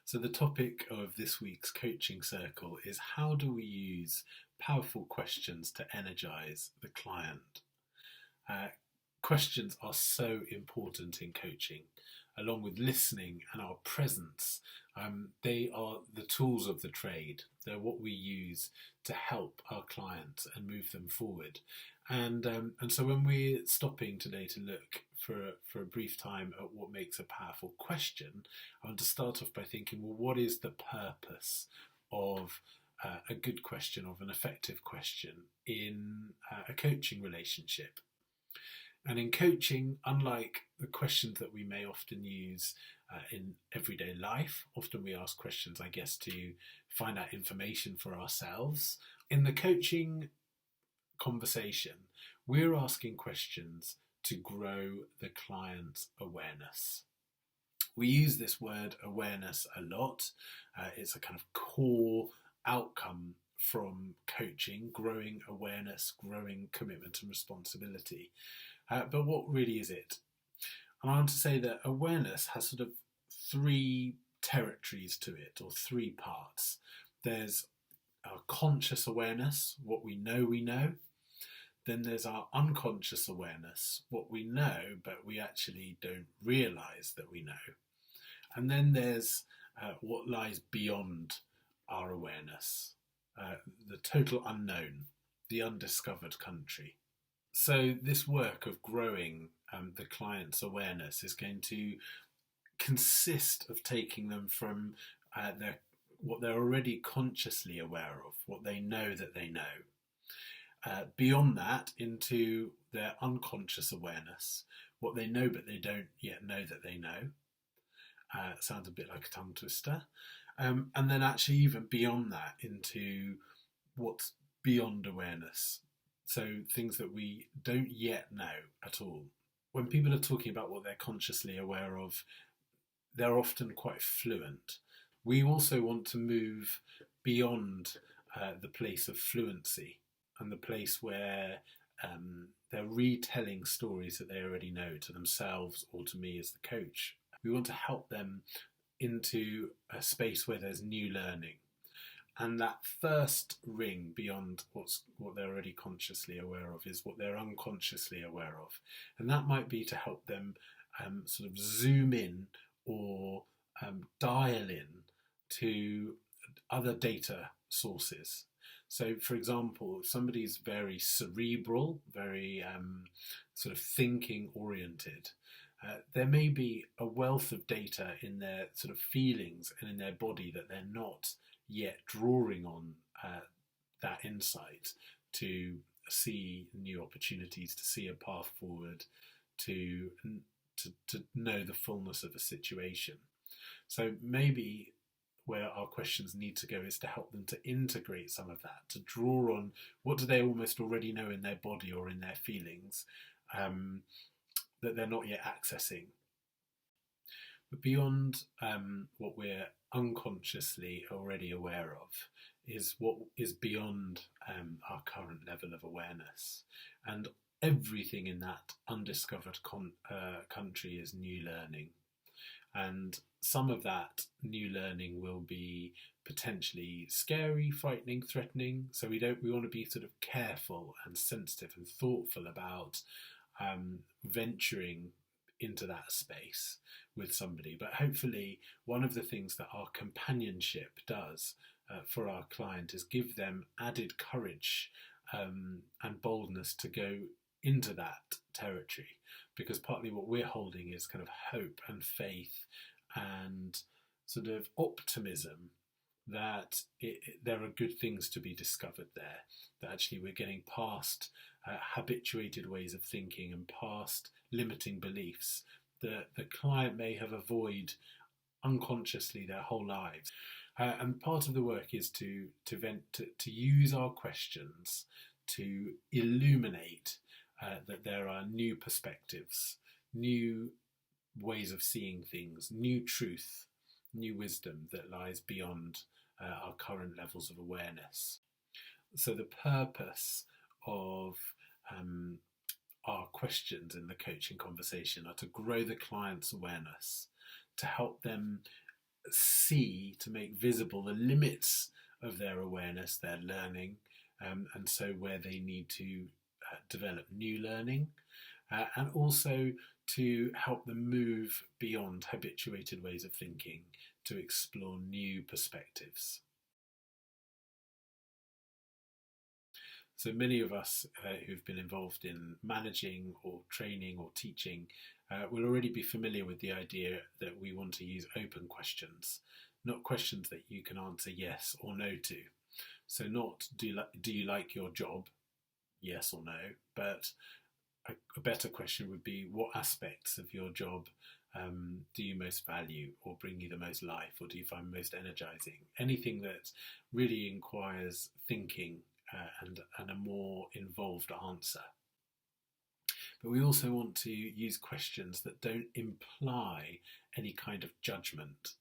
So, the topic of this week's coaching circle is how do we use powerful questions to energize the client? Uh, Questions are so important in coaching, along with listening and our presence. They are the tools of the trade. They're what we use to help our clients and move them forward. And so when we're stopping today to look for a brief time at what makes a powerful question, I want to start off by thinking, well, what is the purpose of a good question, of an effective question in a coaching relationship? And in coaching, unlike the questions that we may often use in everyday life, often we ask questions, I guess, to find out information for ourselves. In the coaching conversation, we're asking questions to grow the client's awareness. We use this word awareness a lot. It's a kind of core outcome from coaching, growing awareness, growing commitment and responsibility. But what really is it? And I want to say that awareness has sort of three territories to it, or three parts. There's our conscious awareness, what we know. Then there's our unconscious awareness, what we know, but we actually don't realise that we know. And then there's what lies beyond our awareness, the total unknown, the undiscovered country. So this work of growing the client's awareness is going to consist of taking them from what they're already consciously aware of, what they know that they know, beyond that into their unconscious awareness, what they know but they don't yet know that they know. Sounds a bit like a tongue twister. And then actually even beyond that into what's beyond awareness. So things that we don't yet know at all. When people are talking about what they're consciously aware of, they're often quite fluent. We also want to move beyond the place of fluency and the place where they're retelling stories that they already know to themselves or to me as the coach. We want to help them into a space where there's new learning. And that first ring beyond what they're already consciously aware of is what they're unconsciously aware of. And that might be to help them sort of zoom in or dial in to other data sources. So, for example, if somebody's very cerebral, very sort of thinking oriented, there may be a wealth of data in their sort of feelings and in their body that they're not yet drawing on that insight to see new opportunities, to see a path forward, to know the fullness of a situation. So maybe where our questions need to go is to help them to integrate some of that, to draw on what do they almost already know in their body or in their feelings that they're not yet accessing. But beyond what we're unconsciously already aware of is what is beyond our current level of awareness. And everything in that undiscovered country is new learning. And some of that new learning will be potentially scary, frightening, threatening. So we want to be sort of careful and sensitive and thoughtful about venturing into that space with somebody. But hopefully one of the things that our companionship does for our client is give them added courage and boldness to go into that territory, because partly what we're holding is kind of hope and faith and sort of optimism that there are good things to be discovered there, that actually we're getting past habituated ways of thinking and past limiting beliefs that the client may have avoided unconsciously their whole lives. And part of the work is to use our questions to illuminate that there are new perspectives, new ways of seeing things, new truth, new wisdom that lies beyond our current levels of awareness. So the purpose of our questions in the coaching conversation are to grow the client's awareness, to help them see, to make visible the limits of their awareness, their learning, and so where they need to develop new learning, and also to help them move beyond habituated ways of thinking to explore new perspectives. So many of us who've been involved in managing or training or teaching will already be familiar with the idea that we want to use open questions, not questions that you can answer yes or no to. So not do you like your job, yes or no, but a better question would be, what aspects of your job do you most value or bring you the most life, or do you find most energizing? Anything that really inquires thinking and a more involved answer. But we also want to use questions that don't imply any kind of judgment,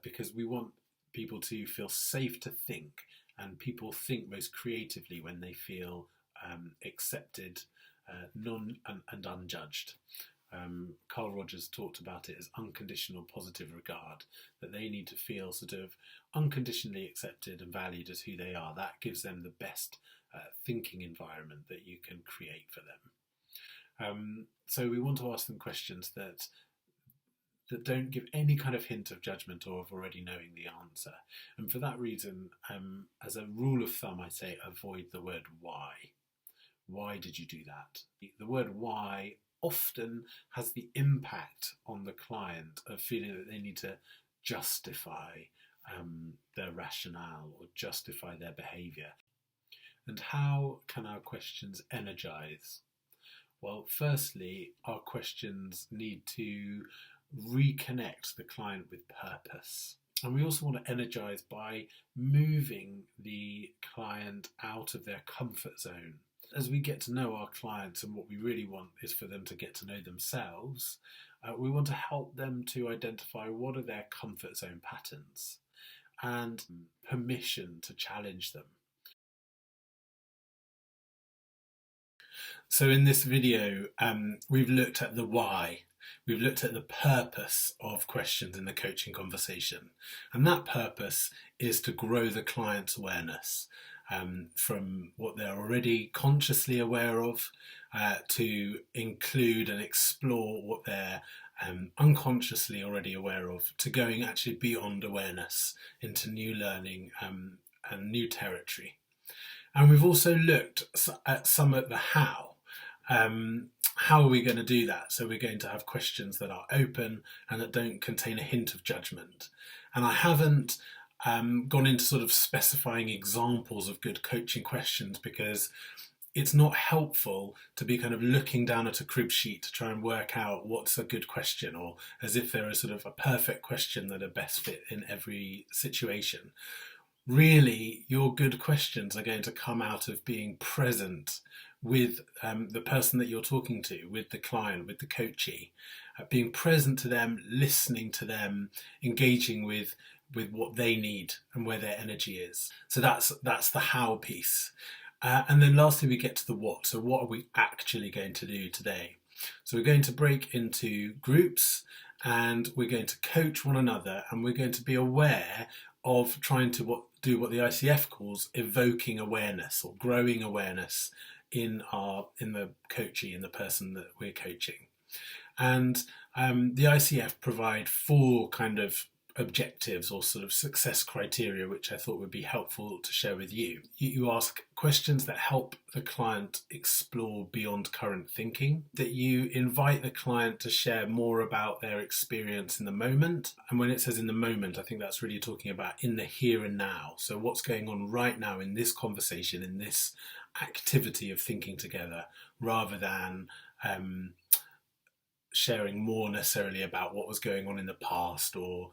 because we want people to feel safe to think, and people think most creatively when they feel accepted, and unjudged. Carl Rogers talked about it as unconditional positive regard, that they need to feel sort of unconditionally accepted and valued as who they are. That gives them the best thinking environment that you can create for them. So we want to ask them questions that don't give any kind of hint of judgment or of already knowing the answer. And for that reason, as a rule of thumb, I say avoid the word why. Why did you do that? The word why often has the impact on the client of feeling that they need to justify their rationale or justify their behaviour. And how can our questions energise? Well, firstly, our questions need to reconnect the client with purpose. And we also want to energise by moving the client out of their comfort zone. As we get to know our clients, and what we really want is for them to get to know themselves, we want to help them to identify what are their comfort zone patterns and permission to challenge them. So in this video, we've looked at the why. We've looked at the purpose of questions in the coaching conversation. And that purpose is to grow the client's awareness from what they're already consciously aware of to include and explore what they're unconsciously already aware of, to going actually beyond awareness into new learning and new territory. And we've also looked at some of the how. How are we going to do that? So we're going to have questions that are open and that don't contain a hint of judgment. And I haven't gone into sort of specifying examples of good coaching questions, because it's not helpful to be kind of looking down at a crib sheet to try and work out what's a good question, or as if there is sort of a perfect question that are best fit in every situation. Really, your good questions are going to come out of being present with the person that you're talking to, with the client, with the coachee, being present to them, listening to them, engaging with what they need and where their energy is. So that's the how piece. And then lastly, we get to the what. So what are we actually going to do today? So we're going to break into groups, and we're going to coach one another, and we're going to be aware of trying to do what the ICF calls evoking awareness, or growing awareness in the coachee, in the person that we're coaching. And the ICF provide 4 kind of objectives or sort of success criteria, which I thought would be helpful to share with you. You ask questions that help the client explore beyond current thinking, that you invite the client to share more about their experience in the moment. And when it says in the moment, I think that's really talking about in the here and now. So what's going on right now in this conversation, in this activity of thinking together, rather than sharing more necessarily about what was going on in the past or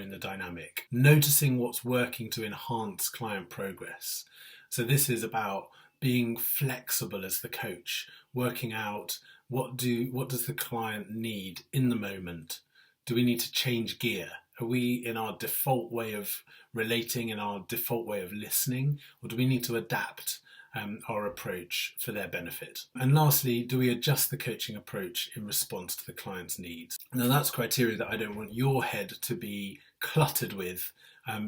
in the dynamic. Noticing what's working to enhance client progress. So this is about being flexible as the coach, working out what does the client need in the moment. Do we need to change gear? Are we in our default way of relating, in our default way of listening, or do we need to adapt our approach for their benefit? And lastly, do we adjust the coaching approach in response to the client's needs? Now, that's criteria that I don't want your head to be cluttered with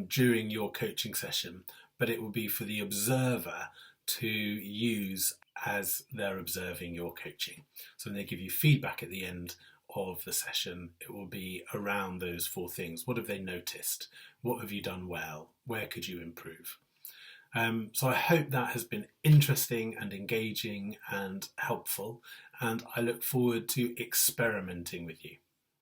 during your coaching session, but it will be for the observer to use as they're observing your coaching. So when they give you feedback at the end of the session, it will be around those 4 things. What have they noticed? What have you done well? Where could you improve? So I hope that has been interesting and engaging and helpful, and I look forward to experimenting with you.